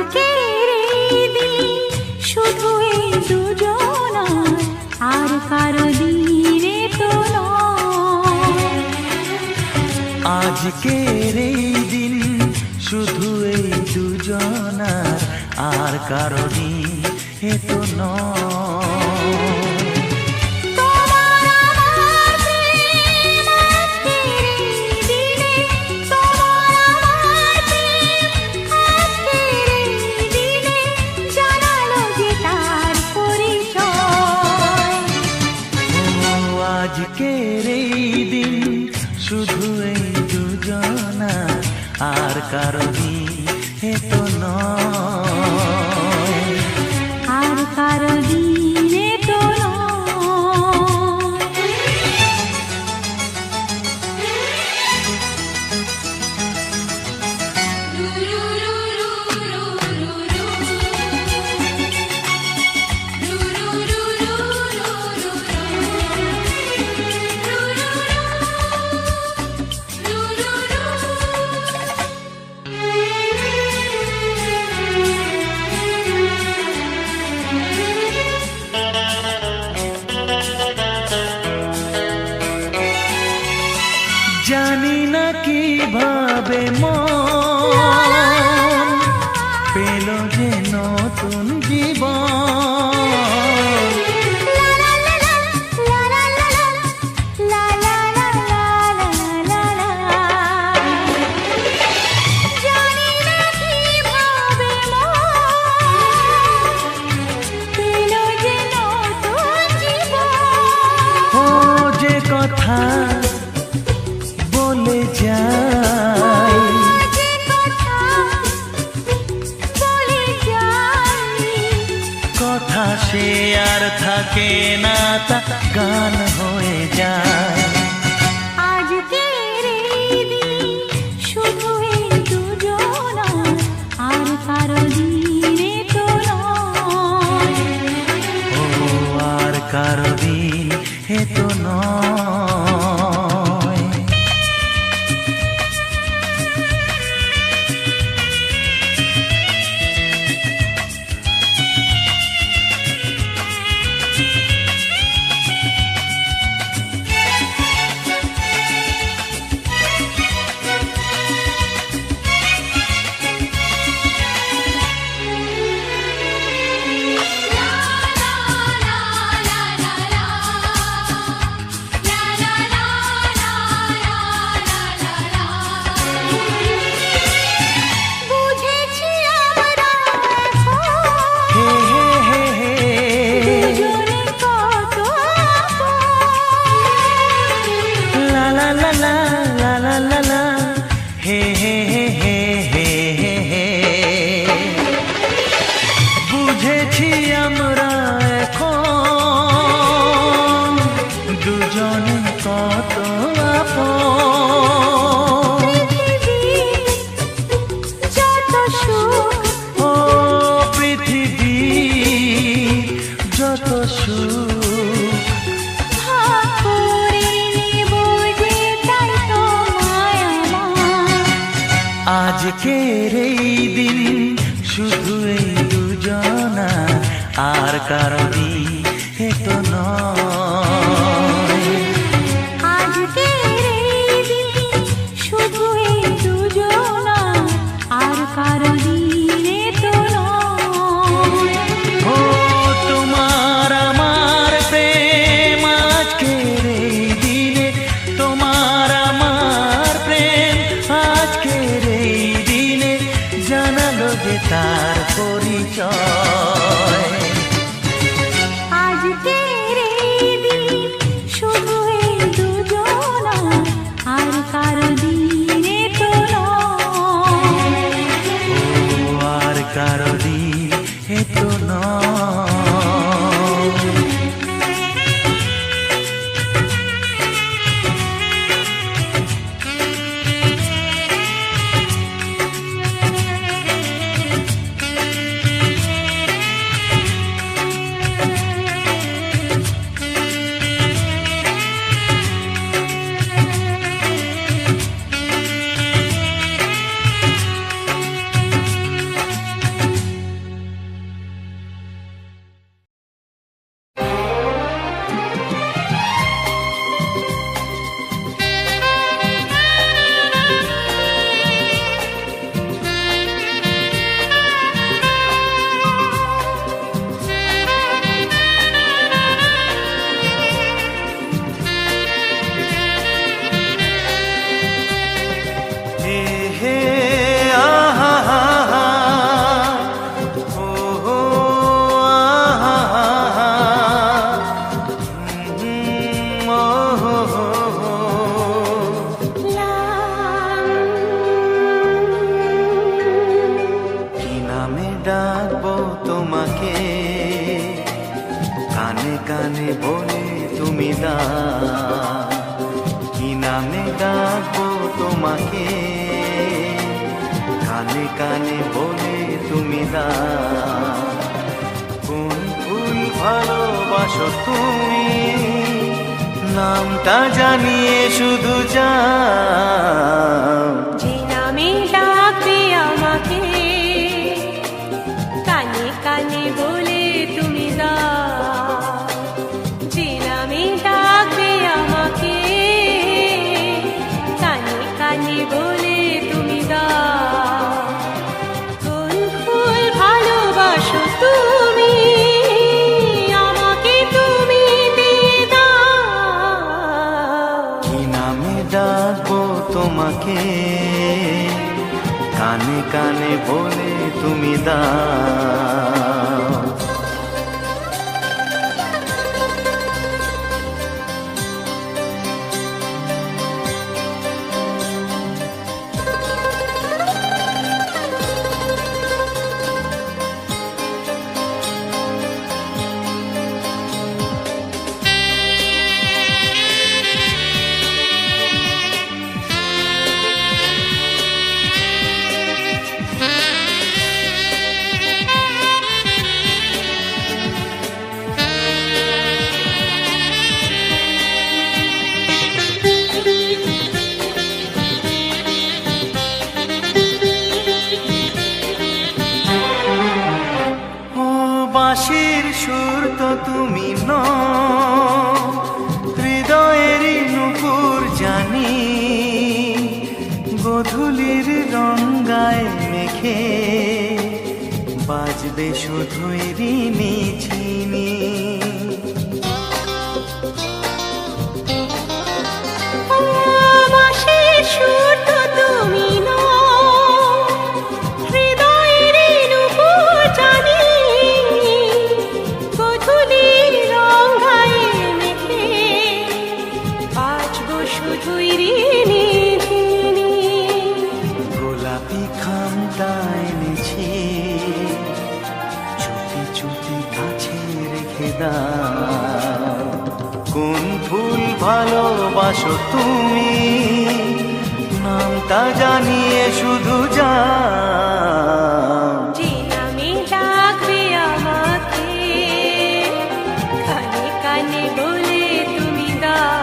আজকের এই দিন শুধু এই দুজনার, আর কারো দিনে তো নয়। আজকের এই দিন শুধু এই দুজনার, আর কারো দিন এ তো নয়। আজকের এই দিন শুধু এই দুজনা, আর কারো দিন এ তো নয়, আর কারো দিনে তো জানি না কিভাবে মন পেল যে নতুন জীবন। ও যে কথা বলে যাই, কথা সে আর থাকে না, তা গান হয়ে যায়। আজকের এই দিন শুধু এই দুজনার, আর কারো দিনে তো নয়, ও আর কারো দিন এ তো নয়। বুঝেছি আমরা এখন দুজনে কত আপন। যত সুখ ও পৃথিবী যত সুখ ভাগ করে নেব যে, তাই তো মায়া আমার। আজকের এই দিন শুধু এই দুজনা, আর কারো দিন এ তো নয়। আজকের এই দিন শুধু এই দুজনার, আর কারো দিনে তো নয়। ও তোমার আমার প্রেম আজকের এই দিনে, তোমার আমার প্রেম আজকের এই দিনে জানালো যে তার পরিচয়। আজকের এই দিন শুধু এই দুজনার, আর কারো দিনে তো নয়, ও আর কারো দিন এ তো নয়। ডাকবো তোমাকে, কানে কানে বলে তুমি দাও। কি নামে ডাকবো তোমাকে, কানে কানে বলে তুমি দাও। কোন ফুল ভালোবাসো তুমি, নামটা জানিয়ে শুধু যাও। যে নামে ডাকবে আমাকে, কানে কানে বলে তুমি দাও। যে নামে ডাকবে আমাকে, কানে কানে বলে তুমি দাও। কোন ফুল ভালোবাসো তুমি, আমাকে তুমি দিয়ে দাও। কি নামে ডাকবো তোমাকে, কানে কানে বলে তুমি দাও। বাঁশির সুর তো তুমি নও, হৃদয়েরই নুপুর জানি। গধূলির রঙ্গায় মেখে বাজবে শুধুই রিনি ঝিনি। বাঁশির সুর তো তুমি নও, হৃদয়ের নুপুর জানি। গধূলির রঙায় মেখে বাজবো শুধুই রিনি ঝিনি। গোলাপি খামটা এনেছি, চুপি চুপি কাছে রেখে দাও। কোন ফুল ভালোবাসো তুমি, নামটা জানিয়ে শুধু যাও। যে নামে ডাকবে আমাকে, কানে কানে বলে তুমি দাও।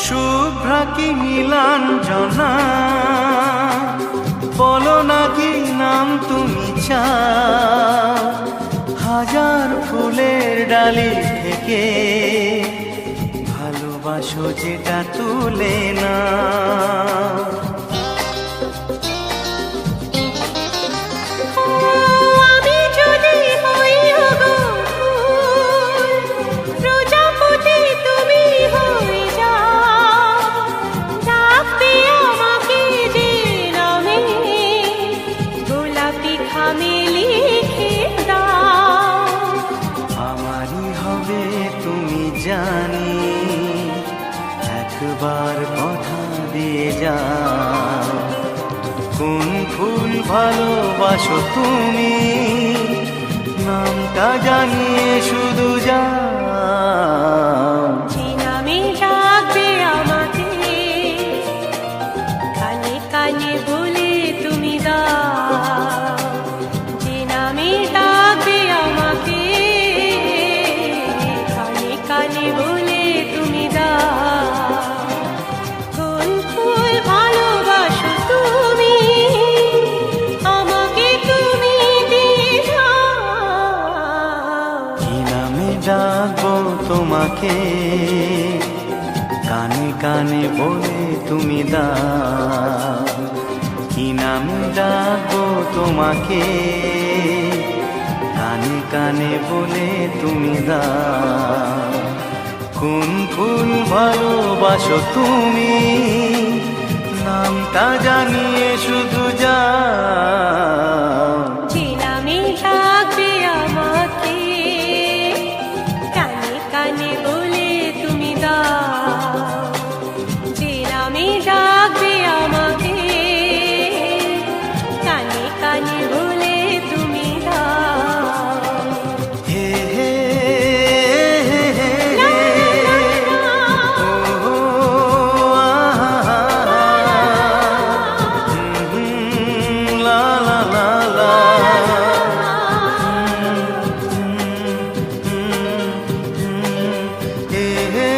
শুভ্রা কি নীলাঞ্জনা, বলো না কি নাম তুমি চাও। হাজার ফুলের ডালি থেকে ভালোবাসো যেটা তুলে না। আমি যদি হই ওগো ফুল, প্রজাপতি তুমি হয়ে যাও। ডাকবে আমাকে যে নামে, গোলাপি খামে লিখে দাও। আমারই হবে তুমি জানি, একবার কথা দিয়ে যাও। কোন ফুল ভালোবাসো তুমি, নামটা জানিয়ে শুধু যাও। যে নামে ডাকবে আমাকে, কানে কানে বলে তুমি দাও। যে নামে ডাকবে আমাকে, কানে কানে বলে তুমি দাও। কোন ফুল ভালোবাসো তুমি, আমাকে তুমি দিয়ে যাও। কি নামে ডাকবো তোমাকে, কানে কানে কানে বলে তুমি দাও, কি নামে ডাকবো তোমাকে, কানে কানে বলে তুমি দাও, কোন ফুল ভালোবাসো তুমি, নামটা জানিয়ে শুধু যাও। যে নামে ডাকবে আমাকে, কানে কানে বলে তুমি দাও। যে নামে ডাকবে আমাকে, কানে কানে বলে তুমি দাও। হে হে হে হে লা, লা, ও লা লা লা লা। হে হে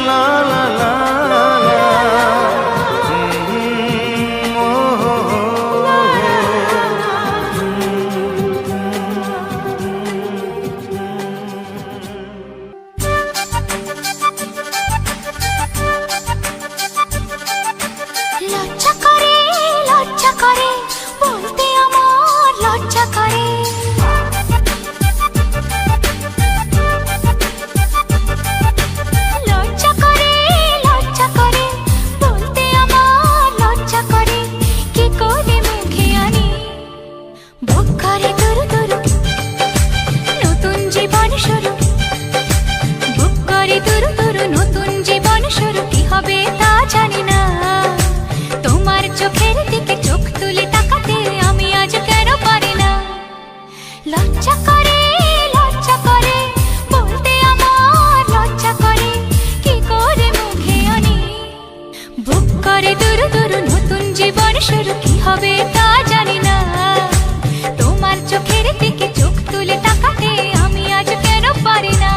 লা লা লা লা। লজ্জা করে বলতে আমার লজ্জা করে। লজ্জা করে বলতে আমার লজ্জা করে। কি করে মুখে আনি বুক করে দুরু দুরু, নতুন জীবন শুরু। বুক করে দুরু দুরু, নতুন জীবন শুরু। কি হবে তা জানি না, তোমার চোখের দিকে চোখ তুলে তাকাতে আমি আজ কেন পারি না। লজ্জা করে বলতে আমার লজ্জা করে। কি করে মুখে আনি বুক করে দুরু দুরু, নতুন জীবন শুরু। কি হবে তা জানি না, তোমার চোখের দিকে চোখ তুলে তাকাতে আমি আজ কেন পারি না।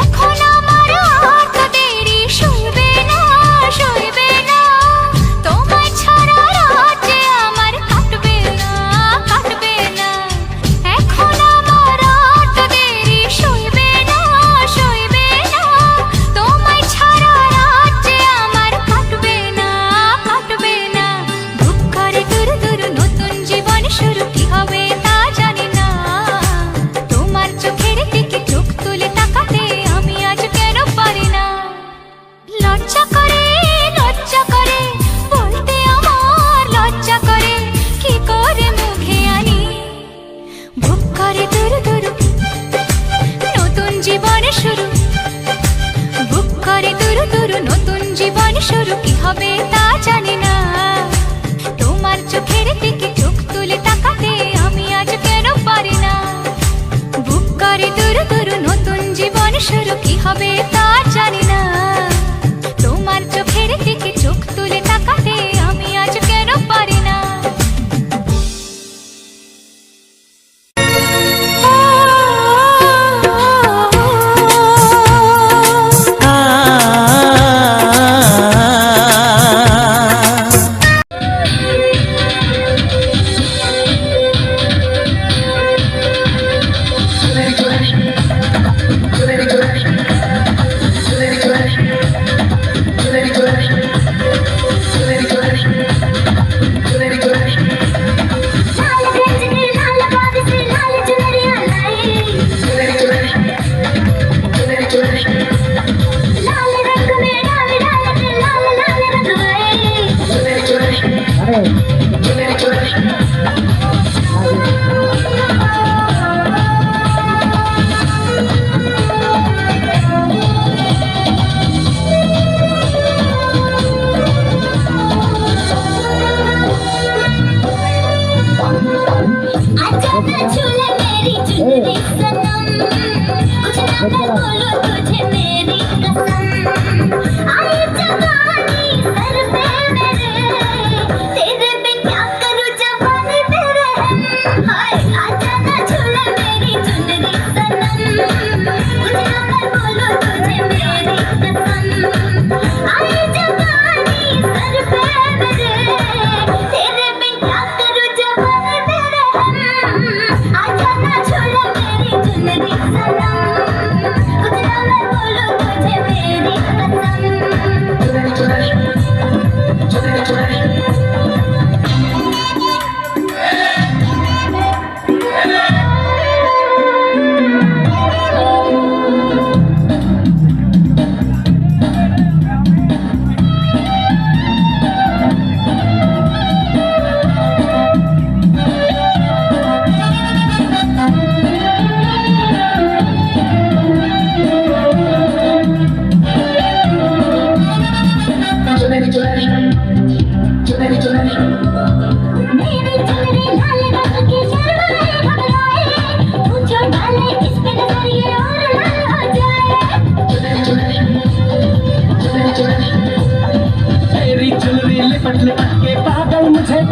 এখন আমার আর তো দেরি সইবে না, তোমায় ছাড়া রাত যে আমার কাটবে না। এখন আমার আর তো দেরি সইবে না, তোমায় ছাড়া রাত যে আমার কাটবে না। বুক করে দুরু দুরু, নতুন জীবন শুরু। কি হবে তা জানি না, তোমার চোখের দিকে চোখ তুলে তাকাতে আমি আজ কেন পারি না। লজ্জা করে বলতে আমার লজ্জা করে। কি করে মুখে আনি বুক করে দুরু দুরু, নতুন জীবন শুরু। বুক করে দুরু দুরু, নতুন জীবন শুরু। কি হবে তা জানি না, তোমার চোখের দিকে চোখ তুলে তাকাতে আমি আজ কেন পারি না। বুক করে দুরু দুরু, নতুন জীবন শুরু। কি হবে তা জানি না, তোমার চোখের দিকে চোখ তুলে তাকাতে আমি আজ কেন পারি না।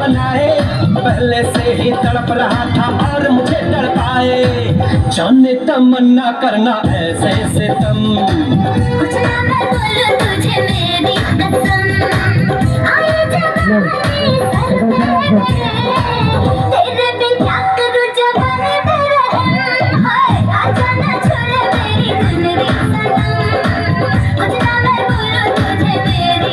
बनाए, पहले से ही तड़प रहा था और मुझे तड़पाए, जाने तमन्ना करना ऐसे सितम। कुछ ना मैं बोलूं तुझे मेरी कसम, आए जवानी सर पे तेरे बिन क्या करूं जवानी मेरा हम, हाय आजा ना छोड़े मेरी गुनरी सनम, कुछ ना मैं बोलूं तुझे मेरी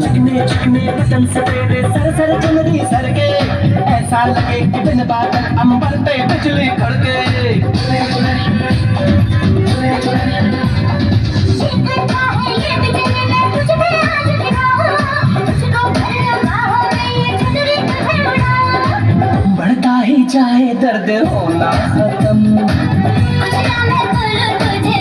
चिकने चिकने बटन से तेरे सर सर चुनरी सर के, ऐसा लगे कि बिन बादल अंबर पे बिजली कड़के। बढ़ता ही जाए दर्द होना खत्म, कुछ ना मैं बोलूं तुझे